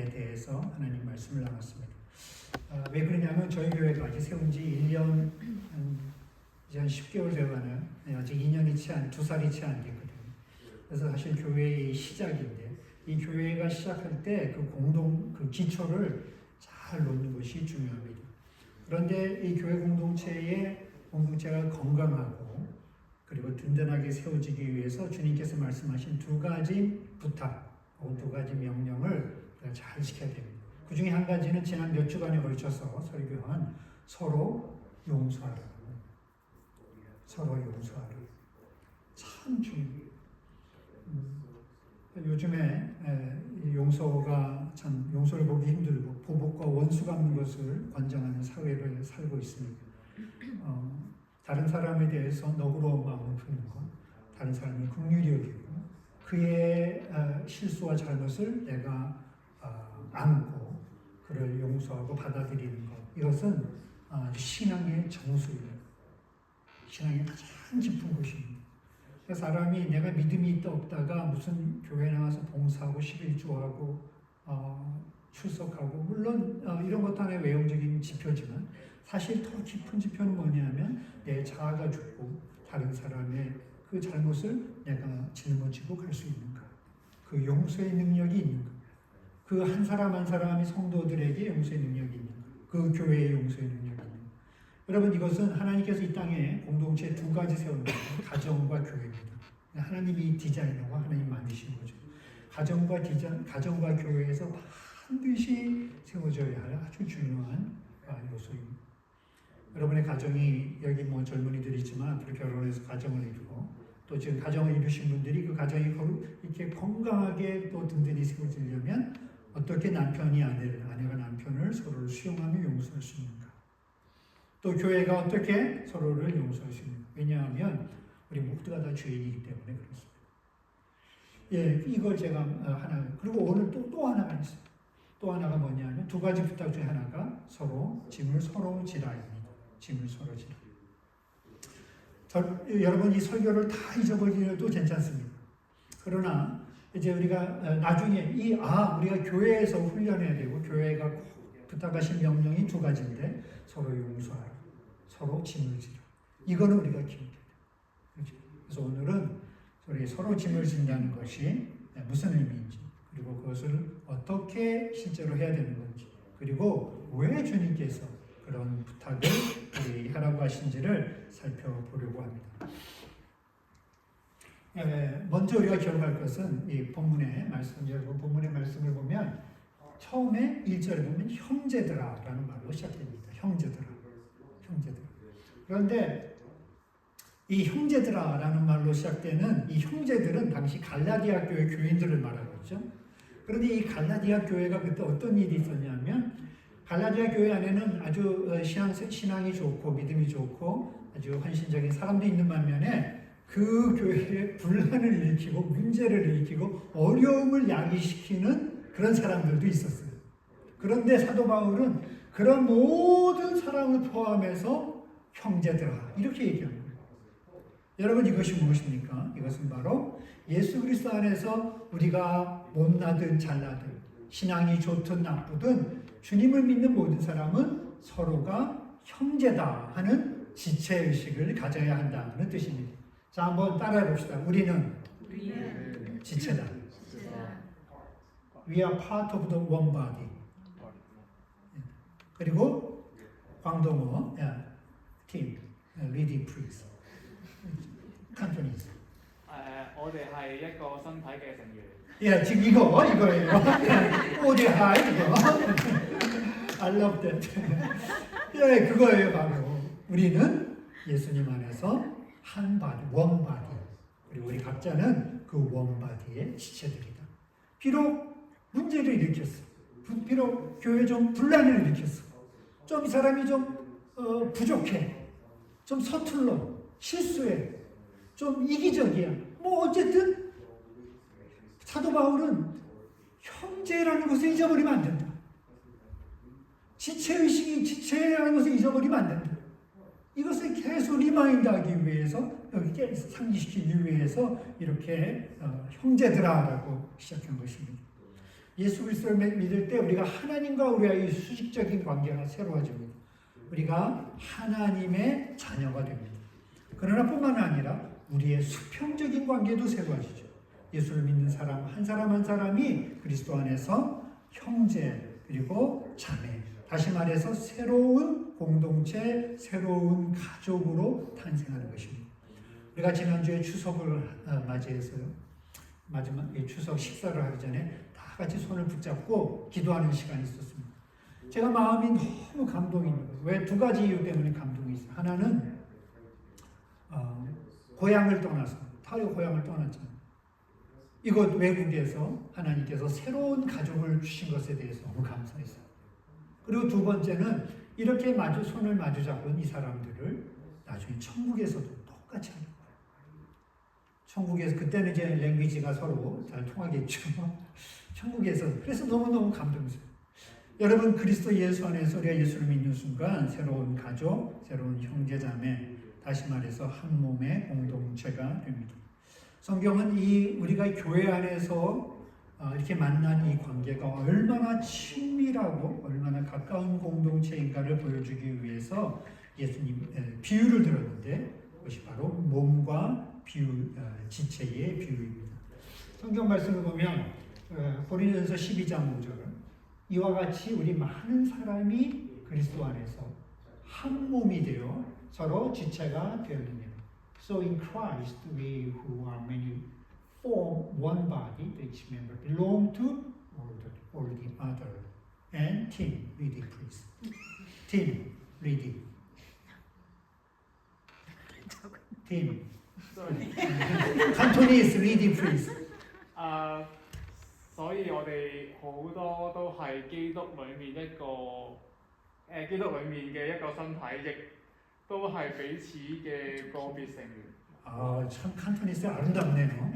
대해서 하나님 말씀을 나눴습니다. 왜 그러냐면 저희 교회가 아직 세운 지 1년 이제 한 10개월 되어가네요. 아직 2년이 채 안, 2살이 채 안 됐거든요. 그래서 사실 교회의 시작인데 이 교회가 시작할 때 그 기초를 잘 놓는 것이 중요합니다. 그런데 이 교회 공동체가 건강하고 그리고 든든하게 세워지기 위해서 주님께서 말씀하신 두 가지 부탁, 혹은 두 가지 명령을 잘 지켜야 됩니다. 그 중에 한 가지는 지난 몇 주간에 걸쳐서 설교한 서로 용서하라. 서로 용서하라. 참 중요해요. 요즘에 용서를 보기 힘들고 보복과 원수 갚는 것을 권장하는 사회를 살고 있습니다. 다른 사람에 대해서 너그러운 마음을 품는 것, 다른 사람을 긍휼히 여기고 그의 실수와 잘못을 내가 안고 그를 용서하고 받아들이는 것, 이것은 신앙의 정수입니다. 신앙의 가장 깊은 곳입니다. 사람이 내가 믿음이 있다 없다가 무슨 교회 나와서 봉사하고 11조하고 출석하고 물론 이런 것도 하나의 외형적인 지표지만 사실 더 깊은 지표는 뭐냐면 내 자아가 죽고 다른 사람의 그 잘못을 내가 짊어지고 갈 수 있는가, 그 용서의 능력이 있는가, 그 한 사람 한 사람이 성도들에게 용서의 능력이 있는가, 그 교회의 용서의 능력이 있는가. 여러분, 이것은 하나님께서 이 땅에 공동체 두 가지 세운 거예요. 가정과 교회입니다. 하나님이 디자이너와 하나님 만드신 거죠. 가정과 교회에서 반드시 세워져야 할 아주 중요한 요소입니다. 여러분의 가정이, 여기 젊은이들이 있지만 앞으로 결혼해서 가정을 이루고 또 지금 가정을 이루신 분들이 그 가정이 이렇게 건강하게 또 든든히 세워지려면 어떻게 남편이 아내가 남편을 서로를 수용하며 용서할 수 있는가, 또 교회가 어떻게 서로를 용서할 수 있는가. 왜냐하면 우리 모두가 다 죄인이기 때문에 그렇습니다. 이걸 제가 하나, 그리고 오늘 또 하나가 있어요. 또 하나가 뭐냐면 두 가지 부탁 중에 하나가 짐을 서로 지라입니다. 짐을 서로 지라. 여러분, 이 설교를 다 잊어버리려도 괜찮습니다. 그러나 이제 우리가 나중에 우리가 교회에서 훈련해야 되고 교회가 부탁하신 명령이 두 가지인데 서로 용서하라, 서로 짐을 지라. 이거는 우리가 기억해야 돼요. 그래서 오늘은 우리 서로 짐을 진다는 것이 무슨 의미인지, 그리고 그것을 어떻게 실제로 해야 되는 건지, 그리고 왜 주님께서 그런 부탁을 우리 하라고 하신지를 살펴보려고 합니다. 먼저 우리가 기억할 것은 이 본문의 말씀을 보면 처음에 1절에 보면 형제들아라는 말로 시작됩니다. 형제들아. 그런데 이 형제들아라는 말로 시작되는 이 형제들은 당시 갈라디아 교회 교인들을 말하고 있죠. 그런데 이 갈라디아 교회가 그때 어떤 일이 있었냐면 갈라디아 교회 안에는 아주 신앙이 좋고 믿음이 좋고 아주 헌신적인 사람도 있는 반면에 그 교회에 분란을 일으키고 문제를 일으키고 어려움을 야기시키는 그런 사람들도 있었어요. 그런데 사도 바울은 그런 모든 사람을 포함해서 형제들아 이렇게 얘기합니다. 여러분, 이것이 무엇입니까? 이것은 바로 예수 그리스도 안에서 우리가 못나든 잘나든 신앙이 좋든 나쁘든 주님을 믿는 모든 사람은 서로가 형제다 하는 지체의식을 가져야 한다는 뜻입니다. 자, 한번 따라해 봅시다. 우리는 지체다. We are part of the one body. 그리고 광동어, team, leading priest. Cantonese. 我哋係一個身體嘅成員。 지금 이거예요. 오데하이 이거. I love that. 그거예요, 바로. 우리는 예수님 안에서 한 바디, 원 바디. 그리고 우리 각자는 그 원 바디의 지체들이다. 비록 문제를 일으켰어. 비록 교회 좀 분란을 일으켰어. 좀 이 사람이 좀 부족해. 좀 서툴러. 실수해. 좀 이기적이야. 어쨌든 사도 바울은 형제라는 것을 잊어버리면 안 된다. 지체라는 것을 잊어버리면 안 된다. 이것을 계속 리마인드하기 위해서, 여기 상기시키기 위해서 이렇게 형제들아라고 시작한 것입니다. 예수 그리스도를 믿을 때 우리가 하나님과 우리와의 수직적인 관계가 새로워집니다. 우리가 하나님의 자녀가 됩니다. 그러나 뿐만 아니라 우리의 수평적인 관계도 새로워지죠. 예수를 믿는 사람 한 사람이 그리스도 안에서 형제 그리고 자매, 다시 말해서 새로운 공동체, 새로운 가족으로 탄생하는 것입니다. 우리가 지난주에 추석을 맞이해서요. 마지막 추석 식사를 하기 전에 다 같이 손을 붙잡고 기도하는 시간이 있었습니다. 제가 마음이 너무 감동이 있는 거예요. 왜? 두 가지 이유 때문에 감동이 있어요. 하나는 고향을 떠나서 타요 고향을 떠났잖아요. 이곳 외국에서 하나님께서 새로운 가족을 주신 것에 대해서 너무 감사했어요. 그리고 두 번째는 이렇게 손을 마주 잡은 이 사람들을 나중에 천국에서도 똑같이 하는 거예요. 천국에서 그때는 이제 랭귀지가 서로 잘 통하겠죠. 천국에서 그래서 너무너무 감동스러워요. 여러분 그리스도 예수 안에서 우리가 예수를 믿는 순간 새로운 가족, 새로운 형제자매, 다시 말해서 한 몸의 공동체가 됩니다. 성경은 우리가 교회 안에서 이렇게 만난 이 관계가 얼마나 친밀하고 얼마나 가까운 공동체인가를 보여주기 위해서 예수님 비유를 들었는데 그것이 바로 몸과 지체의 비유입니다. 성경 말씀을 보면 고린도전서 12장 5절 이와 같이 우리 많은 사람이 그리스도 안에서 한 몸이 되어 서로 지체가 되었느니라. So in Christ we who are many form one body, each member belong to all the other. And Tim, leading priest. Tim, leading. Tim. Cantonese leading priest. 所以我哋好多都係基督裡面基督裡面嘅一個身體，亦都係彼此嘅個別成員。 참 칸토니스 아름답네요.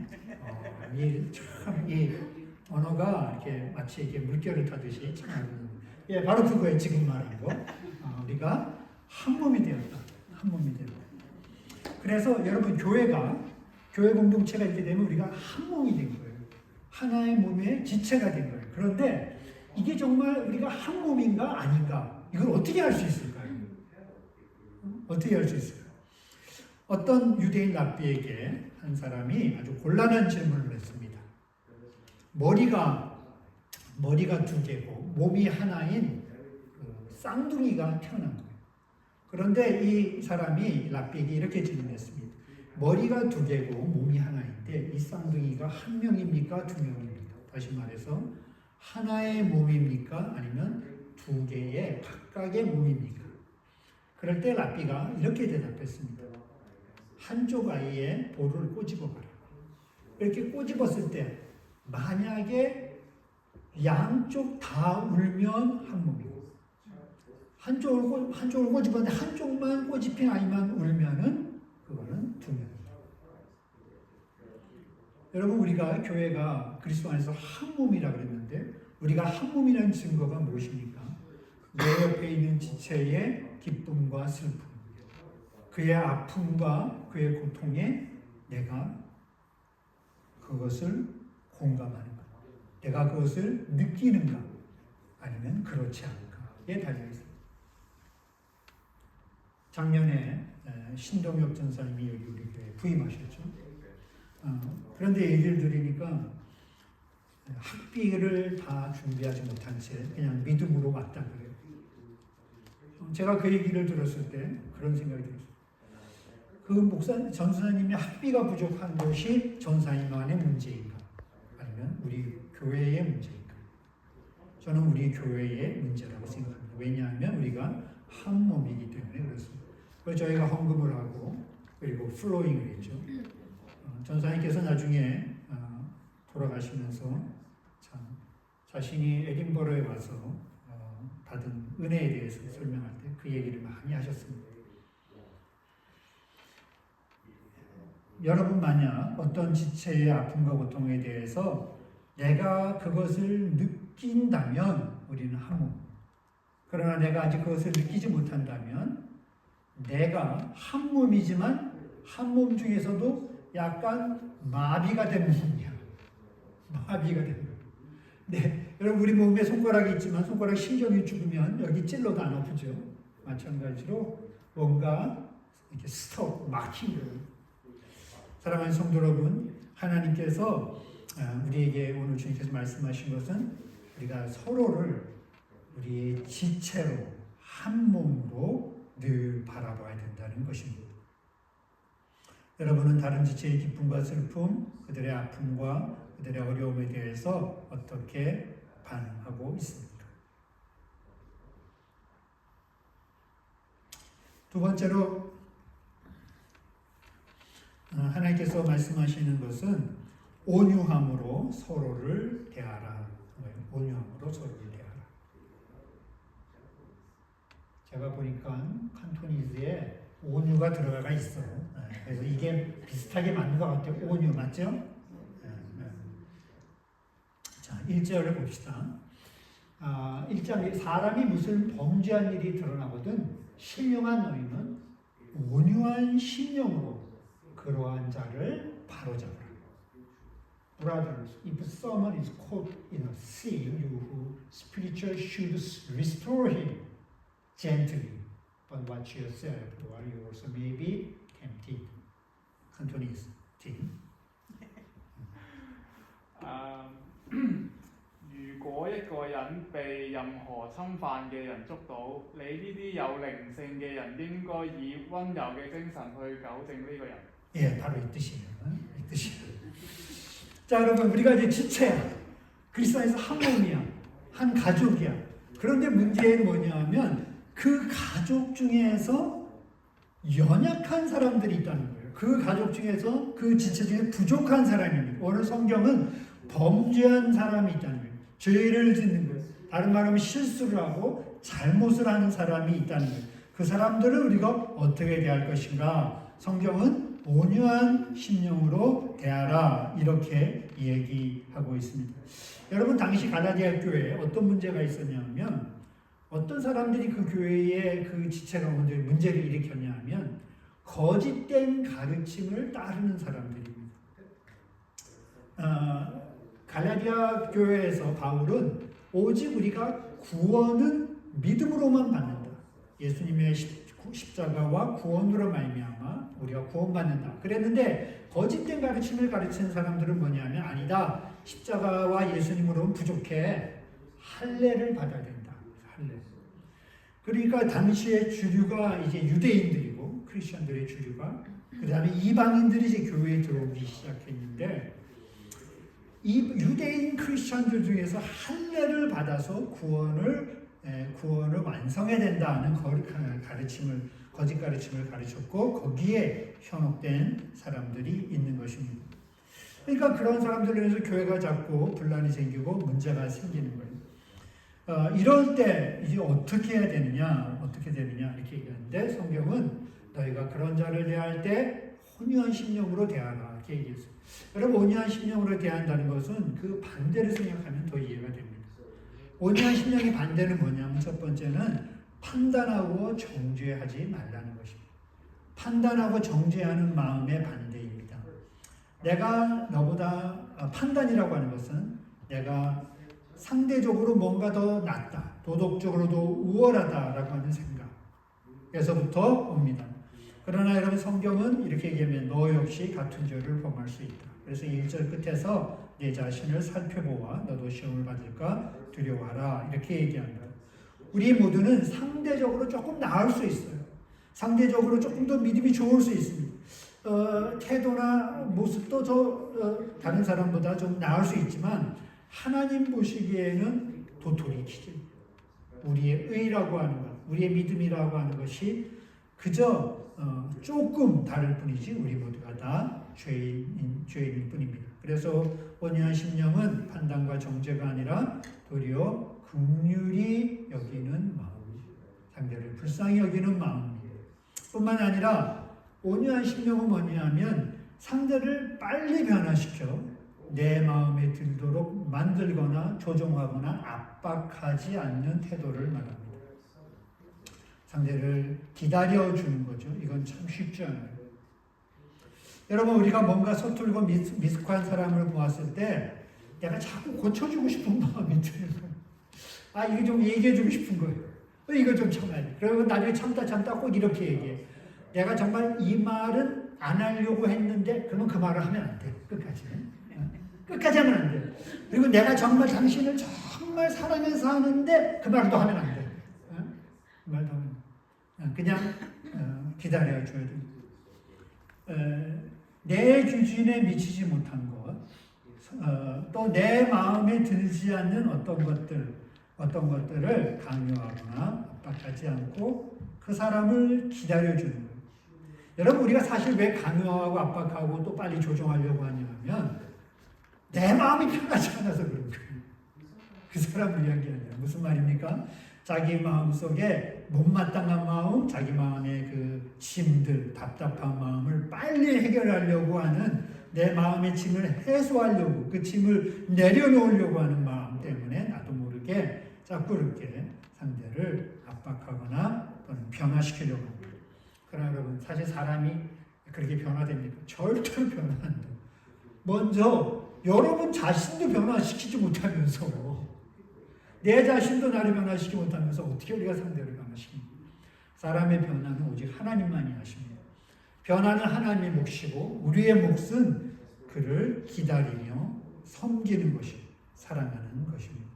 이 언어가 이렇게 마치 이렇게 물결을 타듯이 참 아름답네요. 예, 바로 그거예요. 지금 말한 거. 우리가 한 몸이 되었다. 한 몸이 되었다. 그래서 여러분 교회 공동체가 있게 되면 우리가 한 몸이 된 거예요. 하나의 몸의 지체가 된 거예요. 그런데 이게 정말 우리가 한 몸인가 아닌가? 이걸 어떻게 알 수 있을까요? 어떻게 알 수 있을까요? 어떤 유대인 랍비에게 한 사람이 아주 곤란한 질문을 했습니다. 머리가 두 개고 몸이 하나인 쌍둥이가 태어난 거예요. 그런데 이 사람이 랍비에게 이렇게 질문했습니다. 머리가 두 개고 몸이 하나인데 이 쌍둥이가 한 명입니까? 두 명입니까? 다시 말해서 하나의 몸입니까? 아니면 두 개의 각각의 몸입니까? 그럴 때 랍비가 이렇게 대답했습니다. 한쪽 아이에 볼을 꼬집어봐라. 이렇게 꼬집었을 때 만약에 양쪽 다 울면 한 몸이고 한쪽을 꼬집었는데 한쪽만 꼬집힌 아이만 울면은 그거는 두 명이에요. 여러분 우리가 교회가 그리스도 안에서 한 몸이라 그랬는데 우리가 한 몸이라는 증거가 무엇입니까? 내 옆에 있는 지체의 기쁨과 슬픔, 그의 아픔과 그의 고통에 내가 그것을 공감하는가, 내가 그것을 느끼는가, 아니면 그렇지 않은가에 달려있습니다. 작년에 신동엽 전사님이 여기 우리 교회에 부임하셨죠. 그런데 얘기를 들으니까 학비를 다 준비하지 못한 채 그냥 믿음으로 왔다 그래요. 제가 그 얘기를 들었을 때 그런 생각이 들었어요. 그 전사님이 학비가 부족한 것이 전사님만의 문제인가? 아니면 우리 교회의 문제인가? 저는 우리 교회의 문제라고 생각합니다. 왜냐하면 우리가 한 몸이기 때문에 그렇습니다. 그래서 저희가 헌금을 하고 그리고 플로잉을 했죠. 전사님께서 나중에 돌아가시면서 참 자신이 에딘버러에 와서 받은 은혜에 대해서 설명할 때 그 얘기를 많이 하셨습니다. 여러분 만약 어떤 지체의 아픔과 고통에 대해서 내가 그것을 느낀다면 우리는 한 몸. 그러나 내가 아직 그것을 느끼지 못한다면 내가 한 몸이지만 한 몸 중에서도 약간 마비가 된 몸이야. 마비가 된 몸. 여러분 우리 몸에 손가락이 있지만 손가락 신경이 죽으면 여기 찔러도 안 아프죠. 마찬가지로 뭔가 이렇게 스톱 막힌 거예요. 사랑하는 성도 여러분, 하나님께서 우리에게 오늘 주님께서 말씀하신 것은 우리가 서로를 우리의 지체로 한 몸으로 늘 바라봐야 된다는 것입니다. 여러분은 다른 지체의 기쁨과 슬픔, 그들의 아픔과 그들의 어려움에 대해서 어떻게 반응하고 있습니까? 두 번째로 하나님께서 말씀하시는 것은 온유함으로 서로를 대하라. 온유함으로 서로를 대하라. 제가 보니까 칸토니즈에 온유가 들어가 있어요. 그래서 이게 비슷하게 맞는 것 같아요. 온유 맞죠? 자, 1절을 봅시다. 1장 사람이 무슨 범죄한 일이 드러나거든 신령한 너희는 온유한 심령으로 그러한 자를 바로잡으라. Brothers, if someone is caught in a sin, you who spiritual should restore him gently, but watch yourself, or you also may be tempted. Cantonese team. 如果一個人被任何侵犯嘅人捉到，你呢啲有靈性嘅人應該以温柔嘅精神去糾正呢個人。 예, 바로 이 뜻이에요. 이 뜻이에요. 자, 여러분, 우리가 이제 지체야. 그리스도 안에서 한 몸이야. 한 가족이야. 그런데 문제는 뭐냐면 그 가족 중에서 연약한 사람들이 있다는 거예요. 그 가족 중에서 그 지체 중에 부족한 사람입니다. 오늘 성경은 범죄한 사람이 있다는 거예요. 죄를 짓는 거예요. 다른 말하면 실수를 하고 잘못을 하는 사람이 있다는 거예요. 그 사람들을 우리가 어떻게 대할 것인가? 성경은 온유한 심령으로 대하라 이렇게 얘기하고 있습니다. 여러분 당시 갈라디아 교회에 어떤 문제가 있었냐면 어떤 사람들이 그 교회의 그 지체 가운데 문제를 일으켰냐면 거짓된 가르침을 따르는 사람들입니다. 갈라디아 교회에서 바울은 오직 우리가 구원은 믿음으로만 받는다. 예수님의 십자가와 구원으로 말미암아 우리가 구원받는다. 그랬는데 거짓된 가르침을 가르치는 사람들은 뭐냐면 아니다. 십자가와 예수님으로는 부족해. 할례를 받아야 된다. 할례. 그러니까 당시의 주류가 이제 유대인들이고 크리스천들의 주류가 그다음에 이방인들이 이제 교회에 들어오기 시작했는데 이 유대인 크리스천들 중에서 할례를 받아서 구원을 완성해야 된다는 가르침을 거짓 가르침을 가르쳤고 거기에 현혹된 사람들이 있는 것입니다. 그러니까 그런 사람들로 인해서 교회가 자꾸 분란이 생기고 문제가 생기는 거예요. 이럴 때 이제 어떻게 해야 되느냐, 이렇게 얘기하는데 성경은 너희가 그런 자를 대할 때 온유한 심령으로 대하라 이렇게 얘기했어요. 여러분 온유한 심령으로 대한다는 것은 그 반대를 생각하면 더 이해가 됩니다. 온유한 심령의 반대는 뭐냐면 첫 번째는 판단하고 정죄하지 말라는 것입니다. 판단하고 정죄하는 마음의 반대입니다. 내가 너보다 판단이라고 하는 것은 내가 상대적으로 뭔가 더 낫다, 도덕적으로도 우월하다라고 하는 생각에서부터 옵니다. 그러나 여러분 성경은 이렇게 얘기하면 너 역시 같은 죄를 범할 수 있다. 그래서 1절 끝에서 내 자신을 살펴보아 너도 시험을 받을까 두려워하라 이렇게 얘기합니다. 우리 모두는 상대적으로 조금 나을 수 있어요. 상대적으로 조금 더 믿음이 좋을 수 있습니다. 태도나 모습도 다른 사람보다 좀 나을 수 있지만 하나님 보시기에는 도토리 기질. 우리의 의라고 하는 것, 우리의 믿음이라고 하는 것이 그저 조금 다를 뿐이지 우리 모두가 다 죄인일 뿐입니다. 그래서 온유한 심령은 판단과 정죄가 아니라 도리어 긍휼히 여기는 마음, 상대를 불쌍히 여기는 마음입니다. 뿐만 아니라 온유한 심령은 뭐냐면 상대를 빨리 변화시켜 내 마음에 들도록 만들거나 조종하거나 압박하지 않는 태도를 말합니다. 상대를 기다려주는 거죠. 이건 참 쉽지 않아요. 여러분 우리가 뭔가 서툴고 미숙한 사람을 보았을 때 내가 자꾸 고쳐주고 싶은 마음이 드는 거예요. 아, 이거 좀 얘기해주고 싶은 거예요. 이거 좀 참아야 돼. 그러면 나중에 참다 꼭 이렇게 얘기해. 내가 정말 이 말은 안 하려고 했는데, 그러면 그 말을 하면 안 돼. 끝까지. 끝까지 하면 안 돼. 그리고 내가 정말 당신을 정말 사랑해서 하는데, 그 말도 하면 안 돼. 그 말도 하면 그냥 기다려줘야 돼. 내 기준에 미치지 못한 것, 또 내 마음에 들지 않는 어떤 것들을 강요하거나 압박하지 않고 그 사람을 기다려주는 거예요. 여러분, 우리가 사실 왜 강요하고 압박하고 또 빨리 조정하려고 하냐면 내 마음이 편하지 않아서 그런 거예요. 그 사람을 위한 게 아니라. 무슨 말입니까? 자기 마음 속에 못마땅한 마음, 자기 마음의 그 짐들, 답답한 마음을 빨리 해결하려고 하는, 내 마음의 짐을 해소하려고, 그 짐을 내려놓으려고 하는 마음 때문에 나도 모르게 자꾸 이렇게 상대를 압박하거나 또는 변화시키려고 합니다. 그러나 여러분, 사실 사람이 그렇게 변화됩니까? 절대로 변화 안 돼요. 먼저 여러분 자신도 변화시키지 못하면서, 내 자신도 나를 변화시키지 못하면서 어떻게 우리가 상대를 변화시킵니까? 사람의 변화는 오직 하나님만이 하십니다. 변화는 하나님의 몫이고 우리의 몫은 그를 기다리며 섬기는 것이고 사랑하는 것입니다.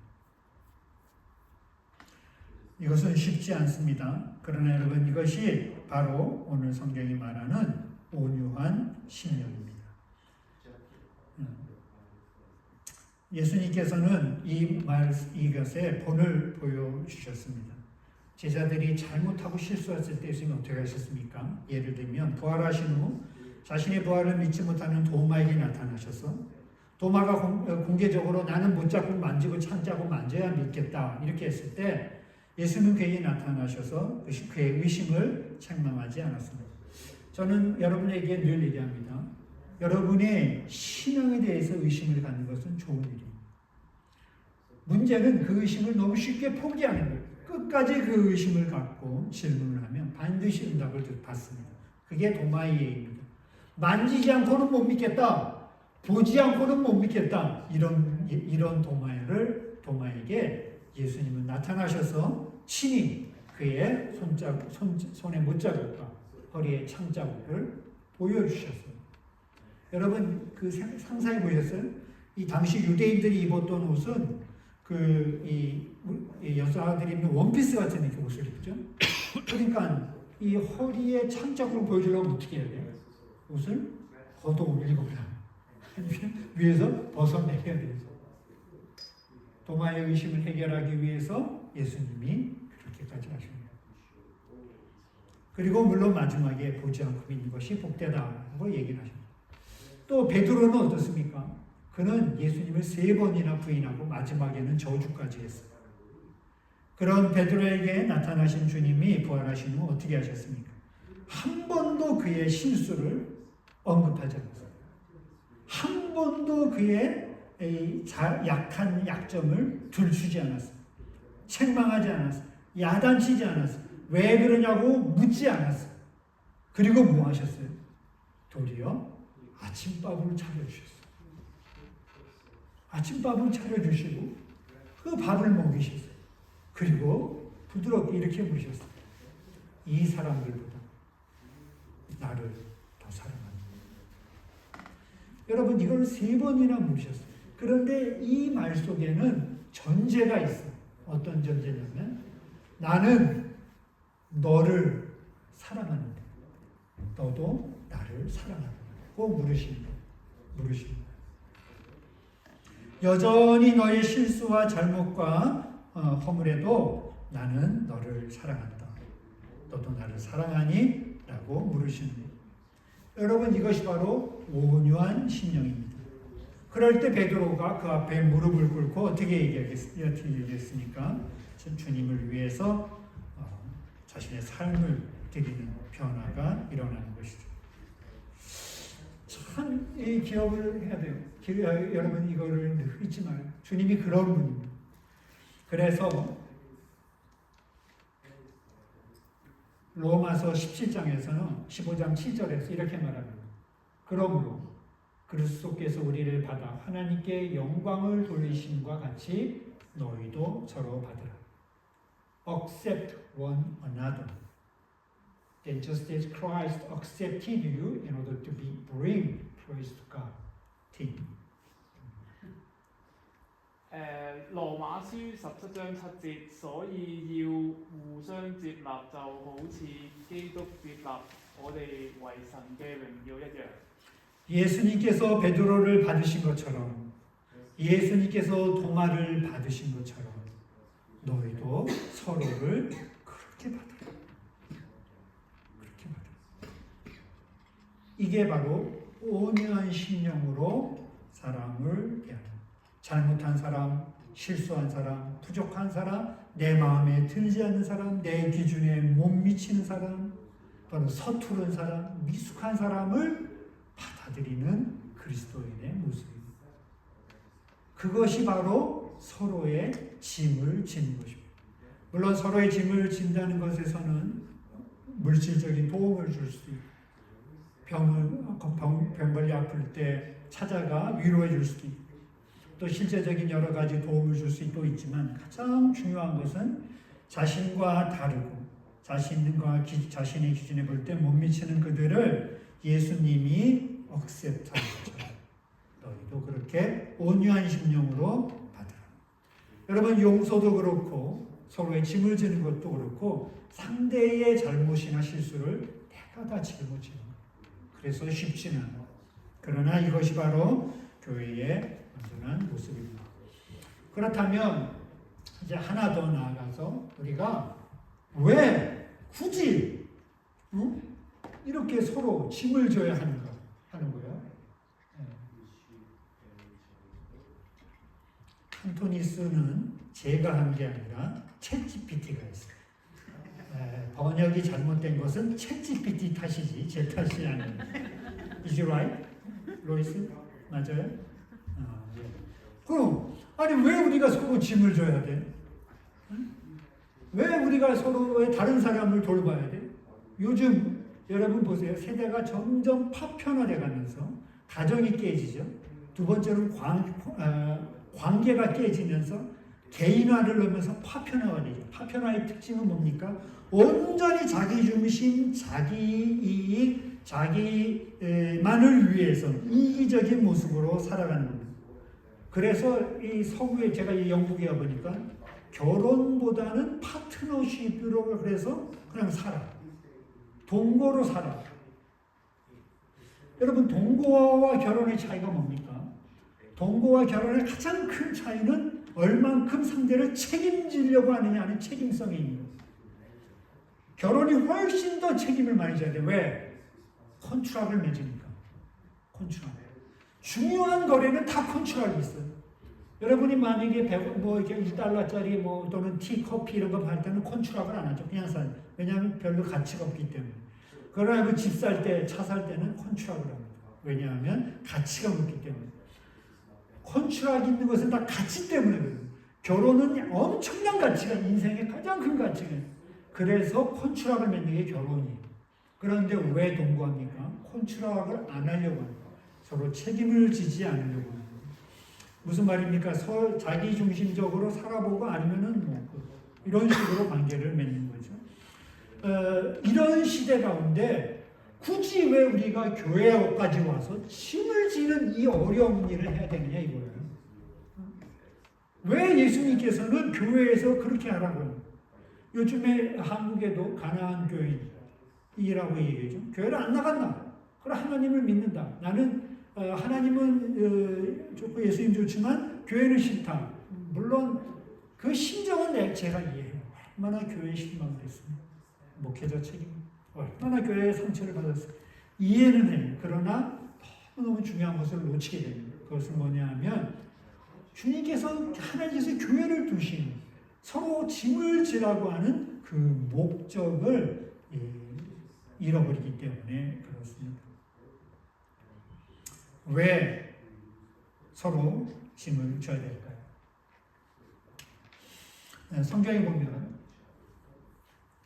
이것은 쉽지 않습니다. 그러나 여러분, 이것이 바로 오늘 성경이 말하는 온유한 심령입니다. 예수님께서는 이것에 본을 보여주셨습니다. 제자들이 잘못하고 실수했을 때 예수님은 어떻게 하셨습니까? 예를 들면 부활하신 후 자신의 부활을 믿지 못하는 도마에게 나타나셔서, 도마가 공개적으로 나는 못잡고 만지고 참자고 만져야 믿겠다 이렇게 했을 때 예수님은 그에게 나타나셔서 그의 의심을 책망하지 않았습니다. 저는 여러분에게 늘 얘기합니다. 여러분의 신앙에 대해서 의심을 갖는 것은 좋은 일이에요. 문제는 그 의심을 너무 쉽게 포기하는 거예요. 끝까지 그 의심을 갖고 질문을 하면 반드시 응답을 받습니다. 그게 도마의 예입니다. 만지지 않고는 못 믿겠다, 보지 않고는 못 믿겠다, 이런 도마에게 예수님은 나타나셔서 친히 그의 손에 못자국과 허리에 창자국을 보여주셨어요. 여러분, 그 상상해 보셨어요? 이 당시 유대인들이 입었던 옷은 이 여자들이 입는 원피스 같은 이렇게 옷을 입죠. 그러니까 이 허리에 창자국을 보여주려면 어떻게 해야 돼요? 옷을 걷어 올리거나 위에서 벗어내야 돼요. 도마의 의심을 해결하기 위해서 예수님이 그렇게까지 하십니다. 그리고 물론 마지막에 보지 않고 믿는 것이 복되다고 얘기를 하십니다. 또 베드로는 어떻습니까? 그는 예수님을 3번이나 부인하고 마지막에는 저주까지 했어요. 그런 베드로에게 나타나신 주님이 부활하신 후 어떻게 하셨습니까? 한 번도 그의 실수를 언급하지 않았어요. 한 번도 그의 약한 약점을 들추지 않았어요. 책망하지 않았어요. 야단치지 않았어요. 왜 그러냐고 묻지 않았어요. 그리고 뭐 하셨어요? 도리어 아침밥을 차려주셨어요. 아침밥을 차려주시고 그 밥을 먹이셨어요. 그리고 부드럽게 이렇게 물으셨어요. 이 사람들보다 나를 더 사랑한다. 여러분, 이걸 3번이나 물으셨어요. 그런데 이 말 속에는 전제가 있어요. 어떤 전제냐면 나는 너를 사랑하는데 너도 나를 사랑하는가? 꼭 물으십니다. 여전히 너의 실수와 잘못과 허물에도 나는 너를 사랑한다. 너도 나를 사랑하니? 라고 물으십니다. 여러분, 이것이 바로 온유한 심령입니다. 그럴 때 베드로가 그 앞에 무릎을 꿇고 어떻게 얘기했습니까? 주님을 위해서 자신의 삶을 드리는 변화가 일어나는 것이죠. 참 기억을 해야 돼요. 여러분, 이거를 늘 잊지 마요. 주님이 그런 분입니다. 그래서 로마서 17장에서는 15장 7절에서 이렇게 말합니다. 그러므로 그리스도께서 우리를 받아 하나님께 영광을 돌리심과 같이 너희도 서로 받으라. Accept one another. Then just as Christ accepted you in order to bring praise to God. 팀. 羅馬書17章7節，所以要互相接納，就好似基督接納我哋為神嘅榮耀一樣。 예수님께서 베드로를 받으신 것처럼 예수님께서 도마를 받으신 것처럼 너희도 서로를 그렇게 받으라. 그렇게 받으라. 이게 바로 온유한 심령으로 사람을 대하는, 잘못한 사람, 실수한 사람, 부족한 사람, 내 마음에 들지 않는 사람, 내 기준에 못 미치는 사람, 또는 서투른 사람, 미숙한 사람을 받아들이는 그리스도인의 모습입니다. 그것이 바로 서로의 짐을 지는 것입니다. 물론 서로의 짐을 진다는 것에서는 물질적인 도움을 줄 수도 있고, 병걸려 아플 때 찾아가 위로해 줄 수도 있고, 또 실제적인 여러 가지 도움을 줄 수도 있지만 가장 중요한 것은 자신과 다르고 자신과 자신의 기준에 볼 때 못 미치는 그들을 예수님이 억셉트하는 것처럼 너희도 그렇게 온유한 심령으로 받으라. 여러분, 용서도 그렇고 서로의 짐을 지는 것도 그렇고 상대의 잘못이나 실수를 내가 다 짊어지는 것. 그래서 쉽지는 않아. 그러나 이것이 바로 교회의 온전한 모습입니다. 그렇다면 이제 하나 더 나아가서 우리가 왜 굳이 이렇게 서로 짐을 져야 하는가 하는 거예요. 칸토니스는 제가 한 게 아니라 챗GPT가 있어요. 번역이 잘못된 것은 챗GPT 탓이지 제 탓이 아닙니다. Is it right? 로이스? 맞아요? 예. 그럼 아니 왜 우리가 서로 짐을 져야 돼? 왜 우리가 서로의 다른 사람을 돌봐야 돼? 요즘 여러분 보세요. 세대가 점점 파편화돼 가면서 가정이 깨지죠. 두 번째로는 관계가 깨지면서 개인화를 넣으면서 파편화가 되죠. 파편화의 특징은 뭡니까? 온전히 자기 중심, 자기 이익, 자기만을 위해서 이기적인 모습으로 살아가는 겁니다. 그래서 이 서구에 제가 이 영국에 와보니까 결혼보다는 파트너십으로 그래서 그냥 살아. 동거로 살아. 여러분, 동거와 결혼의 차이가 뭡니까? 동거와 결혼의 가장 큰 차이는 얼만큼 상대를 책임지려고 하느냐는 책임성이 있는 거예요. 결혼이 훨씬 더 책임을 많이 져야 돼. 왜? 컨트락을 맺으니까. 컨트락. 중요한 거래는 다 컨트락이 있어요. 여러분이 만약에 1달러짜리 또는 티, 커피 이런 거 팔 때는 컨트락을 안 하죠. 그냥 사요. 왜냐하면 별로 가치가 없기 때문에. 그러나 그 집 살 때, 차 살 때는 컨트락을 합니다. 왜냐하면 가치가 없기 때문에. 컨트락이 있는 것은 다 가치 때문에 그래요. 결혼은 엄청난 가치가 인생의 가장 큰 가치가 있어요. 그래서 컨트락을 맺는 게 결혼이에요. 그런데 왜 동거합니까? 컨트락을 안 하려고 합니다. 서로 책임을 지지 않으려고 합니다. 무슨 말입니까? 자기 중심적으로 살아보고 아니면은 이런 식으로 관계를 맺는 거죠. 이런 시대 가운데 굳이 왜 우리가 교회까지 와서 짐을 지는 이 어려운 일을 해야 되느냐 이거예요. 왜 예수님께서는 교회에서 그렇게 하라고요? 요즘에 한국에도 가나안 교인이라고 얘기하죠. 교회를 안 나간다. 그래 하나님을 믿는다. 나는 하나님은 좋고 예수님 좋지만 교회는 싫다. 물론 그 심정은 제가 이해해요. 얼마나 교회에 실망됐습니다. 목회자 책임, 얼마나 교회에 상처를 받았어요. 이해는 해요. 그러나 너무너무 중요한 것을 놓치게 됩니다. 그것은 뭐냐 하면 주님께서 하나님께서 교회를 두신 서로 짐을 지라고 하는 그 목적을 잃어버리기 때문에 그렇습니다. 왜 서로 짐을 져야 될까요? 성경에 보면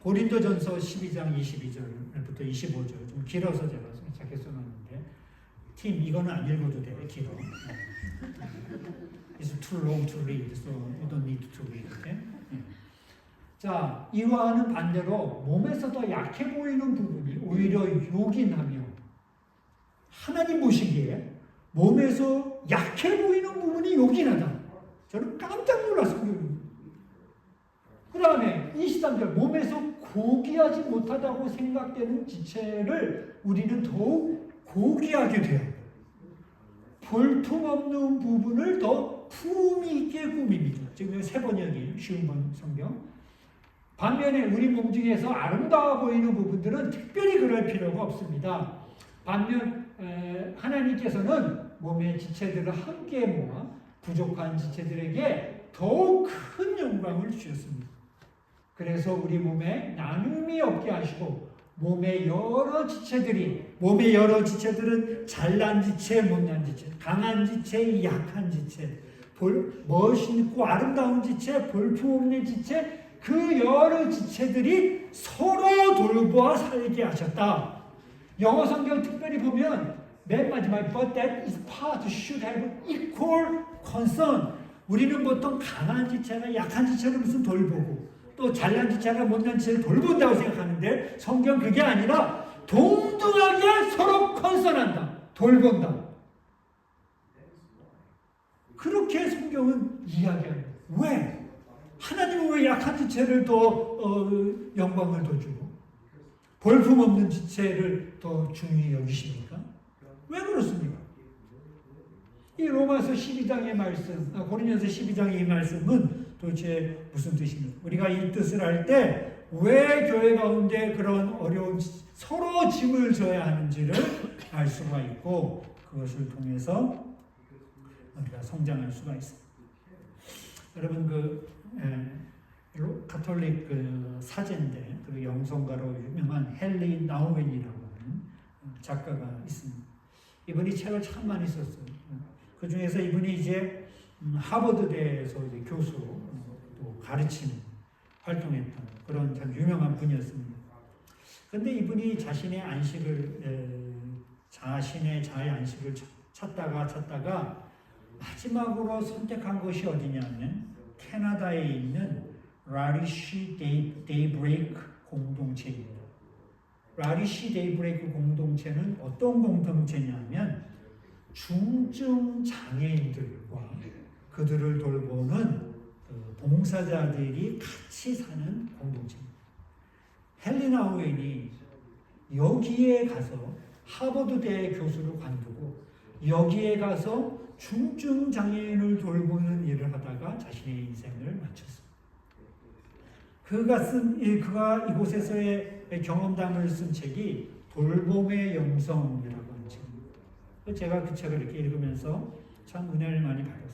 고린도전서 12장 22절부터 25절 좀 길어서 제가 작게 써놨는데 팀 이거는 안 읽어도 돼. 길어. It's too long to read, so you don't need to read. Okay? 자, 이와는 반대로 몸에서 더 약해 보이는 부분이 오히려 요긴하며 하나님 보시기에 몸에서 약해 보이는 부분이 요긴하다. 저는 깜짝 놀랐습니다. 그 다음에 23절 몸에서 고귀하지 못하다고 생각되는 지체를 우리는 더욱 고귀하게 돼요. 볼품없는 부분을 더 품위 있게 꾸밉니다. 지금 세 번역이 쉬운 번 성경. 반면에 우리 몸 중에서 아름다워 보이는 부분들은 특별히 그럴 필요가 없습니다. 반면 하나님께서는 몸의 지체들을 함께 모아 부족한 지체들에게 더욱 큰 영광을 주셨습니다. 그래서 우리 몸에 나눔이 없게 하시고 몸의 여러 지체들은 잘난 지체, 못난 지체, 강한 지체, 약한 지체, 멋있고 아름다운 지체, 볼품없는 지체, 그 여러 지체들이 서로 돌보아 살게 하셨다. 영어 성경 특별히 보면 맨 마지막에 but that is part should have equal concern. 우리는 보통 강한 지체나 약한 지체를 무슨 돌보고 또 잘난 지체나 못난 지체를 돌본다고 생각하는데 성경 그게 아니라 동등하게 서로 컨선한다. 돌본다. 그렇게 성경은 이야기합니다. 왜? 하나님은 왜 약한 지체를 더 영광을 더 주고 볼품없는 지체를 더 중요히 여기십니까? 왜 그렇습니까? 이 로마서 12장의 말씀, 고린도서 12장의 이 말씀은 도대체 무슨 뜻입니까? 우리가 이 뜻을 할 때 왜 교회 가운데 그런 어려운 서로 짐을 져야 하는지를 알 수가 있고 그것을 통해서 우리가 성장할 수가 있습니다. 여러분 가톨릭 사제인데 그 영성가로 유명한 헨리 나우멘이라고 하는 작가가 있습니다. 이분이 책을 참 많이 썼어요. 그 중에서 이분이 이제 하버드대에서 이제 교수로 또 가르치는 활동했던 그런 참 유명한 분이었습니다. 그런데 이분이 자신의 자아의 안식을 찾다가 마지막으로 선택한 것이 어디냐면 캐나다에 있는 라리쉬 데이브레이크 공동체입니다. 라리쉬 데이브레이크 공동체는 어떤 공동체냐면 중증 장애인들과 그들을 돌보는 봉사자들이 같이 사는 공동체입니다. 헨리 나우엔이 여기에 가서 하버드대 교수를 관두고 여기에 가서 중증 장애인을 돌보는 일을 하다가 자신의 인생을 마쳤습니다. 그가 이곳에서의 경험담을 쓴 책이 돌봄의 영성이라고 하는 책입니다. 제가 그 책을 이렇게 읽으면서 참 은혜를 많이 받았어요.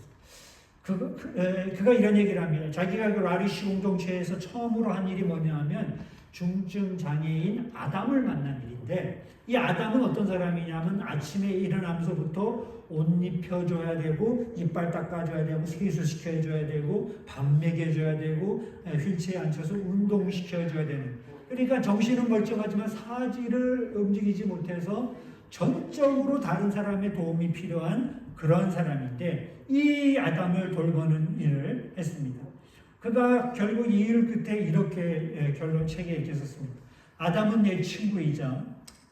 그가 이런 얘기를 합니다. 자기가 그 라리쉬 공동체에서 처음으로 한 일이 뭐냐면 중증 장애인 아담을 만난 일인데 이 아담은 어떤 사람이냐면 아침에 일어나면서부터 옷 입혀줘야 되고 이빨 닦아줘야 되고 세수시켜줘야 되고 밥 먹여줘야 되고 휠체어에 앉혀서 운동시켜줘야 되는 그러니까 정신은 멀쩡하지만 사지를 움직이지 못해서 전적으로 다른 사람의 도움이 필요한 그런 사람인데 이 아담을 돌보는 일을 했습니다. 그가 결국 이 일 끝에 이렇게 결론책에 이렇게 썼습니다. 아담은 내 친구이자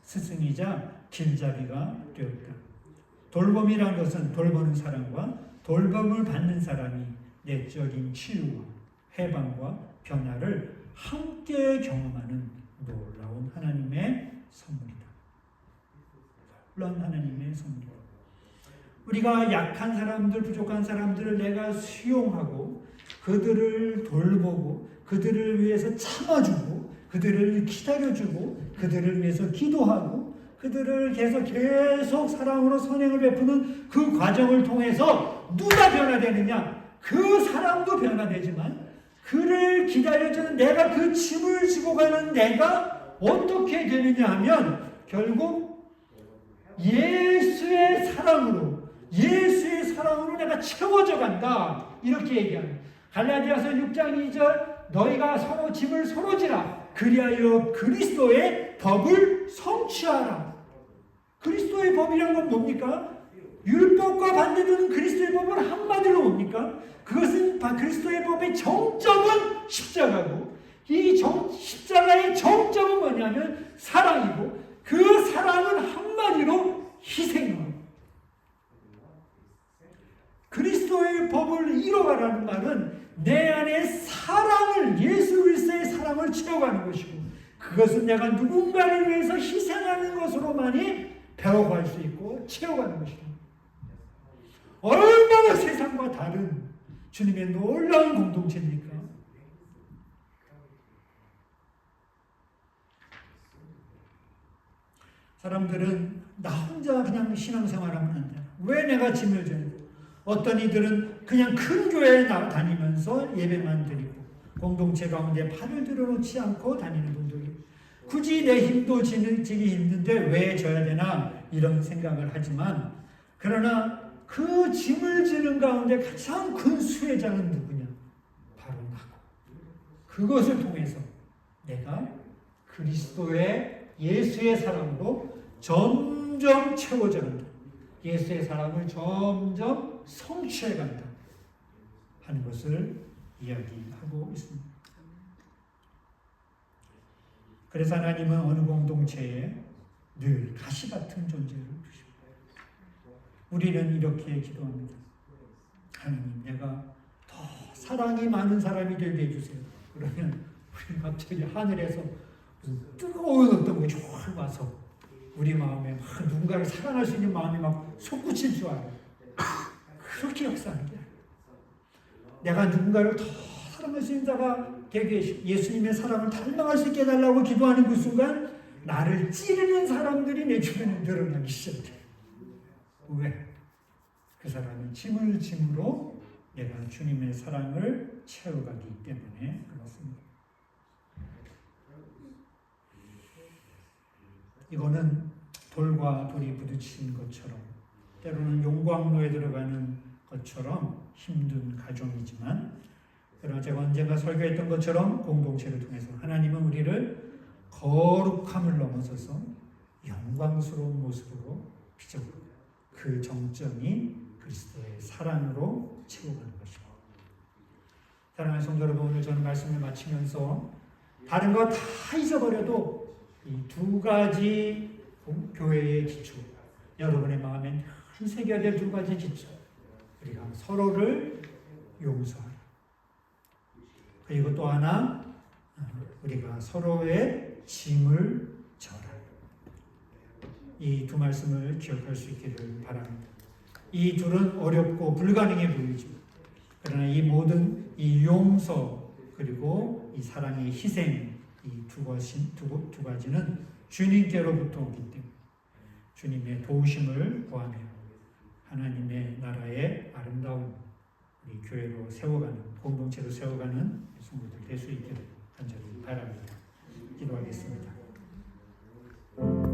스승이자 길잡이가 되었다. 돌봄이라는 것은 돌보는 사람과 돌봄을 받는 사람이 내적인 치유와 해방과 변화를 함께 경험하는 놀라운 하나님의 선물이다. 놀라운 하나님의 선물이다. 우리가 약한 사람들, 부족한 사람들을 내가 수용하고 그들을 돌보고 그들을 위해서 참아주고 그들을 기다려주고 그들을 위해서 기도하고 그들을 계속 사랑으로 선행을 베푸는 그 과정을 통해서 누가 변화되느냐? 그 사람도 변화되지만 그를 기다려주는 내가 그 짐을 지고 가는 내가 어떻게 되느냐 하면 결국 예수의 사랑으로 내가 채워져 간다. 이렇게 얘기합니다. 갈라디아서 6장 2절 너희가 서로 짐을 서로 지라 그리하여 그리스도의 법을 성취하라. 그리스도의 법이란 건 뭡니까? 율법과 반대되는 그리스도의 법은 한마디로 뭡니까? 그것은 그리스도의 법의 정점은 십자가고 이 십자가의 정점은 뭐냐면 사랑이고 그 사랑은 한마디로 희생입니다. 그리스도의 법을 이뤄가라는 말은 내 안에 사랑을 예수 그리스도의 사랑을 채워가는 것이고 그것은 내가 누군가를 위해서 희생하는 것으로만이 배워갈 수 있고 채워가는 것입니다. 얼마나 세상과 다른 주님의 놀라운 공동체입니까? 사람들은 나 혼자 그냥 신앙생활하면 안 돼. 왜 내가 짐을 져야 돼? 어떤 이들은 그냥 큰 교회에 다니면서 예배만 드리고 공동체 가운데 팔을 들어놓지 않고 다니는 분들이 굳이 내 힘도 지기 힘든데 왜 져야 되나 이런 생각을 하지만 그러나 그 짐을 지는 가운데 가장 큰 수혜자는 누구냐? 바로 나고 그것을 통해서 내가 그리스도의 예수의 사랑으로 점점 채워져 간다. 예수의 사랑을 점점 성취해 간다 하는 것을 이야기하고 있습니다. 그래서 하나님은 어느 공동체에 늘 가시 같은 존재를 두십니다. 우리는 이렇게 기도합니다. 하나님, 내가 더 사랑이 많은 사람이 되게 해주세요. 그러면 우리 갑자기 하늘에서 무슨 뜨거운 어떤 것이 확 와서 우리 마음에 막 누군가를 사랑할 수 있는 마음이 막 솟구칠 줄 알아요. 그렇게 역사하는 게 아니에요. 내가 누군가를 더 사랑할 수 있는 자가 되게 예수님의 사랑을 닮아갈 수 있게 해달라고 기도하는 그 순간 나를 찌르는 사람들이 내 주변에 늘어나기 시작해요. 왜? 그 사람은 짐을 짐으로 내가 주님의 사랑을 채워가기 때문에 그렇습니다. 이거는 돌과 돌이 부딪힌 것처럼 때로는 용광로에 들어가는 것처럼 힘든 가정이지만 그러나 제가 언젠가 설교했던 것처럼 공동체를 통해서 하나님은 우리를 거룩함을 넘어서서 영광스러운 모습으로 비춰줍니다. 그 정점이 그리스도의 사랑으로 채워가는 것입니다. 사랑하는 성도 여러분, 오늘 저는 말씀을 마치면서 다른 거 다 잊어버려도 이 두 가지 교회의 기초, 여러분의 마음에 늘 새겨야 될 두 가지 기초, 우리가 서로를 용서하라. 그리고 또 하나, 우리가 서로의 짐을 져라. 이 두 말씀을 기억할 수 있기를 바랍니다. 이 둘은 어렵고 불가능해 보이죠. 그러나 이 모든 이 용서 그리고 이 사랑의 희생 이 두 가지는 주님께로부터 오기 때문에 주님의 도우심을 구하며 하나님의 나라의 아름다운 우리 교회로 세워가는 공동체로 세워가는 성도